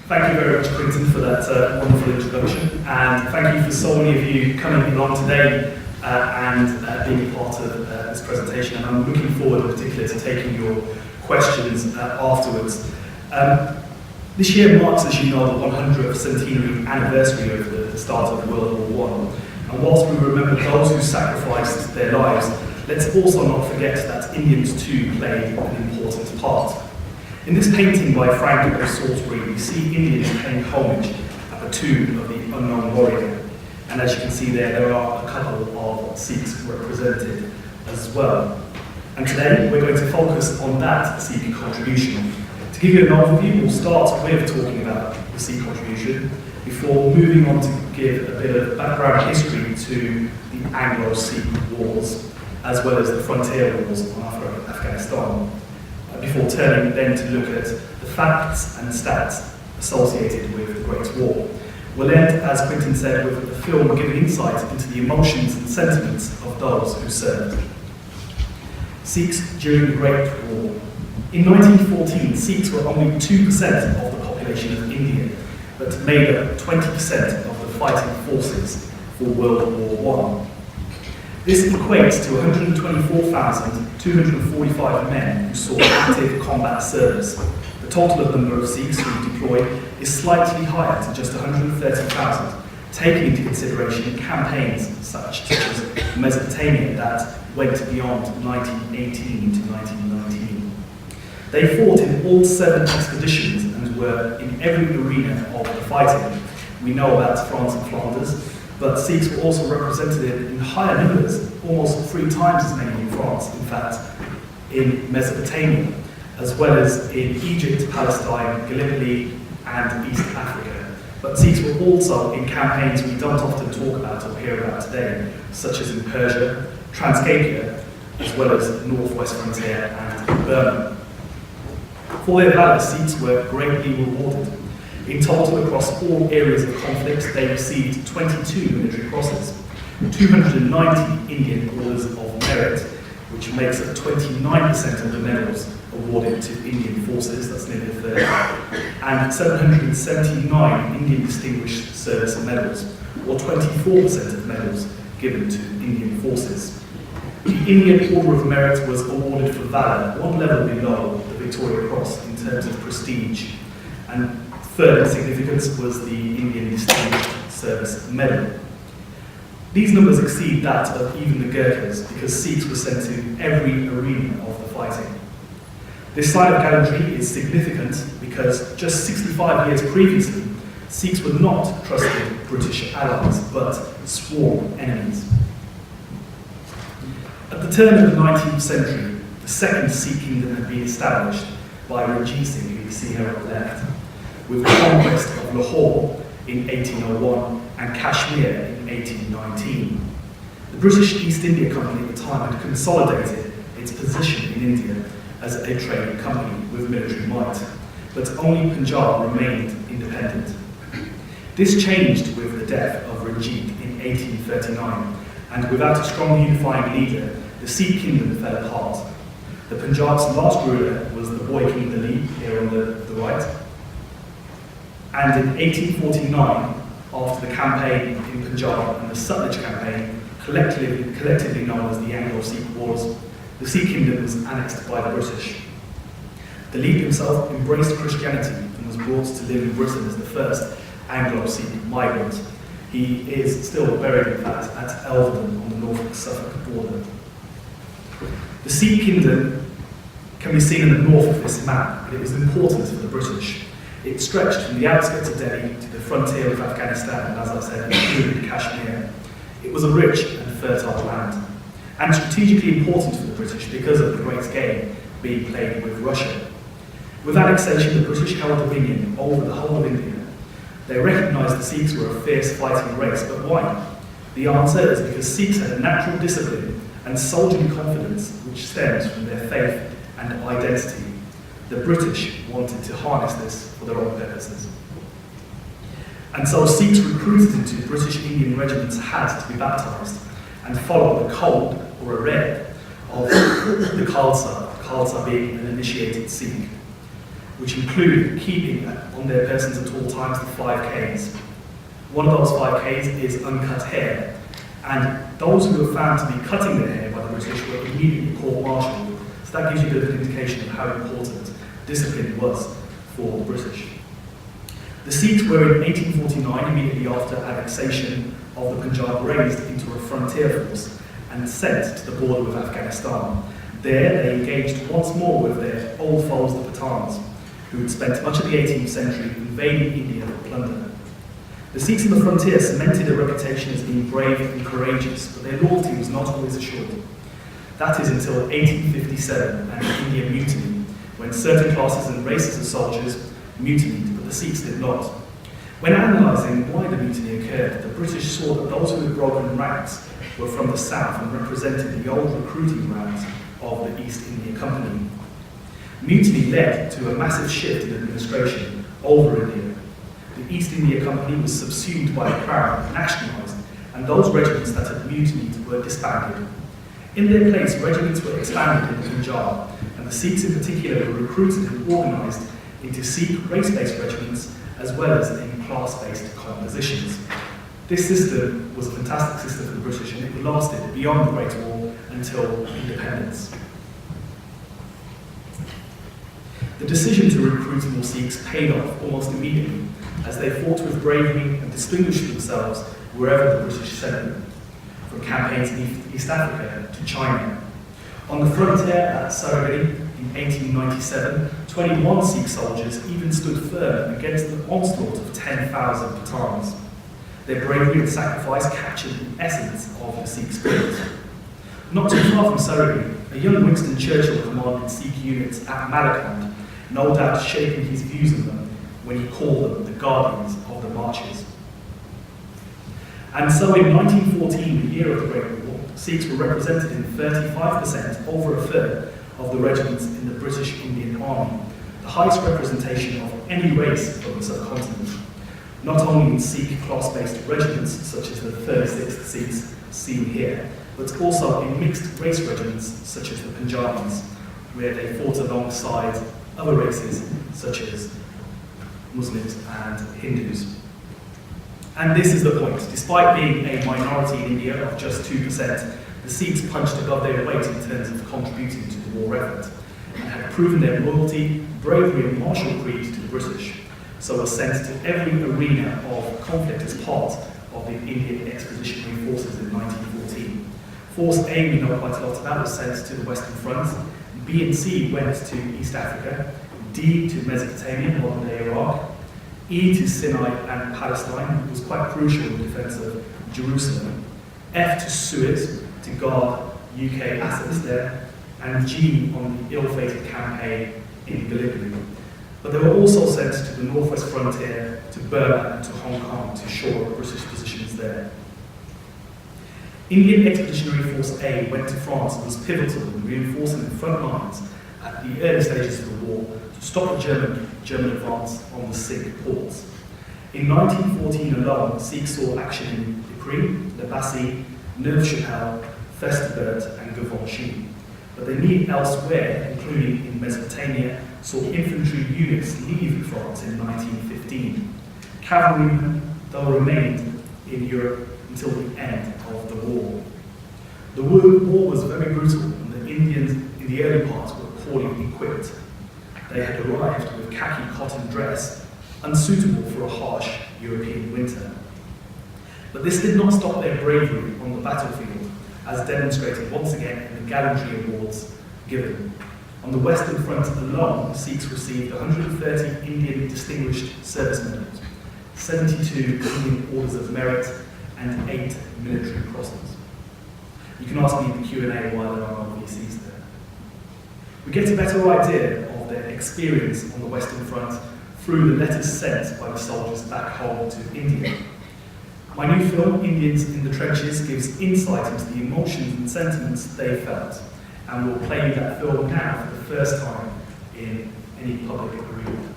Thank you very much, Quinton, for that wonderful introduction, and thank you for so many of you coming along today and being a part of this presentation. And I'm looking forward, in particular, to taking your questions afterwards. This year marks, as you know, the 100th centenary anniversary of the start of World War I. And whilst we remember those who sacrificed their lives, let's also not forget that Indians too played an important part. In this painting by Frank of Salisbury, we see Indians paying homage at the tomb of the unknown warrior. And as you can see there are a couple of Sikhs represented as well. And today we're going to focus on that Sikh contribution. To give you an overview, we'll start with talking about the Sikh contribution before moving on to give a bit of background history to the Anglo-Sikh wars, as well as the frontier wars on Afghanistan, before turning then to look at the facts and stats associated with the Great War. We'll end, as Quinton said, with the film giving insight into the emotions and sentiments of those who served. Sikhs during the Great War. In 1914, Sikhs were only 2% of the population of India, but made up 20% of the fighting forces for World War I. This equates to 124,245 men who saw active combat service. The total number of Sikhs who deployed is slightly higher to just 130,000, taking into consideration campaigns such as Mesopotamia that went beyond 1918 to 1919. They fought in all 7 expeditions and were in every arena of the fighting. We know about France and Flanders, but Sikhs were also represented in higher numbers, almost 3 times as many in France, in fact, in Mesopotamia, as well as in Egypt, Palestine, Gallipoli, and East Africa. But Sikhs were also in campaigns we don't often talk about or hear about today, such as in Persia, Transcapia, as well as Northwest Frontier and Burma. For their valour, Sikhs were greatly rewarded. In total, across all areas of conflict, they received 22 military crosses, 290 Indian Orders of Merit, which makes up 29% of the medals awarded to Indian forces, that's nearly a third, and 779 Indian Distinguished Service Medals, or 24% of medals given to Indian forces. The Indian Order of Merit was awarded for valour, one level below the Victoria Cross in terms of prestige, and third in significance was the Indian Distinguished Service Medal. These numbers exceed that of even the Gurkhas because Sikhs were sent to every arena of the fighting. This sign of gallantry is significant because just 65 years previously, Sikhs were not trusted British allies but sworn enemies. At the turn of the 19th century, the second Sikh kingdom had been established by Jay Singh, who you see here on the left, with the conquest of Lahore in 1801 and Kashmir in 1819. The British East India Company at the time had consolidated its position in India as a trading company with military might, but only Punjab remained independent. This changed with the death of Ranjit in 1839, and without a strong unifying leader, the Sikh kingdom fell apart. The Punjab's last ruler was the boy King Dalip, here on the right. And in 1849, after the campaign in Punjab and the Sutlej campaign, collectively known as the Anglo-Sikh Wars, the Sikh kingdom was annexed by the British. Dalip himself embraced Christianity and was brought to live in Britain as the first Anglo-Sikh migrant. He is still buried, in fact, at Elvedon on the Norfolk-Suffolk border. The Sikh kingdom can be seen in the north of this map, but it was important for the British. It stretched from the outskirts of Delhi to the frontier of Afghanistan, and as I said, included Kashmir. It was a rich and fertile land, and strategically important for the British because of the great game being played with Russia. With annexation, the British held dominion over the whole of India. They recognised the Sikhs were a fierce fighting race, but why? The answer is because Sikhs had a natural discipline and soldierly confidence which stems from their faith and identity. The British wanted to harness this for their own purposes. And so Sikhs recruited into British Indian regiments had to be baptised and follow the code or a red of the Khalsa being an initiated Sikh. which include keeping on their persons at all times the 5Ks. One of those 5Ks is uncut hair, and those who were found to be cutting their hair by the British were immediately court-martialed. So that gives you a bit of an indication of how important discipline was for the British. The Sikhs were in 1849, immediately after annexation of the Punjab, raised into a frontier force and sent to the border with Afghanistan. There they engaged once more with their old foes, the Pathans, who had spent much of the 18th century invading India for plunder. The Sikhs on the frontier cemented a reputation as being brave and courageous, but their loyalty was not always assured. That is until 1857 and the Indian Mutiny, when certain classes and races of soldiers mutinied, but the Sikhs did not. When analysing why the mutiny occurred, the British saw that those who had broken ranks were from the south and represented the old recruiting grounds of the East India Company. Mutiny led to a massive shift in administration over India. The East India Company was subsumed by the Crown and nationalised, and those regiments that had mutinied were disbanded. In their place, regiments were expanded in Punjab, and the Sikhs in particular were recruited and organised into Sikh race-based regiments as well as in class-based compositions. This system was a fantastic system for the British, and it lasted beyond the Great War until independence. The decision to recruit more Sikhs paid off almost immediately, as they fought with bravery and distinguished themselves wherever the British sent them, from campaigns in East Africa to China. On the frontier at Saragari in 1897, 21 Sikh soldiers even stood firm against the onslaught of 10,000 Pathans. Their bravery and sacrifice captured the essence of the Sikh spirit. Not too far from Surrey, a young Winston Churchill commanded Sikh units at Malakand, no doubt shaping his views of them when he called them the guardians of the marches. And so in 1914, the year of the Great War, Sikhs were represented in 35%, over a third, of the regiments in the British Indian Army, the highest representation of any race from the subcontinent. Not only in Sikh class-based regiments, such as the 36th Sikhs seen here, but also in mixed race regiments, such as the Punjabis, where they fought alongside other races, such as Muslims and Hindus. And this is the point. Despite being a minority in India of just 2%, the Sikhs punched above their weight in terms of contributing to the war effort, and had proven their loyalty, bravery and martial creed to the British, so were sent to every arena of conflict as part of the Indian Expeditionary Forces in 1914. Force A, we know quite a lot about, was sent to the Western Front. B and C went to East Africa. D to Mesopotamia, modern-day Iraq. E to Sinai and Palestine, was quite crucial in the defence of Jerusalem. F to Suez, to guard UK assets there. And G on the ill-fated campaign in Gallipoli. But they were also sent to the northwest frontier, to Burma and to Hong Kong to shore up British positions there. Indian Expeditionary Force A went to France and was pivotal in reinforcing the front lines at the early stages of the war to stop the German advance on the Sikh ports. In 1914 alone, Sikhs saw action in Ypres, Le Passy, Neuve-Chapelle, Festubert and Givenchy. But they need elsewhere, including in Mesopotamia, saw infantry units leave France in 1915. Cavalrymen, though, remained in Europe until the end of the war. The war was very brutal, and the Indians in the early parts were poorly equipped. They had arrived with khaki cotton dress, unsuitable for a harsh European winter. But this did not stop their bravery on the battlefield, as demonstrated once again in the gallantry awards given. On the Western Front alone, the Sikhs received 130 Indian Distinguished Service Medals, 72 Indian Orders of Merit, and 8 military crosses. You can ask me in the Q&A why there are no VCs there. We get a better idea of their experience on the Western Front through the letters sent by the soldiers back home to India. My new film, Indians in the Trenches, gives insight into the emotions and sentiments they felt, and we'll play you that film now for the first time in any public arena.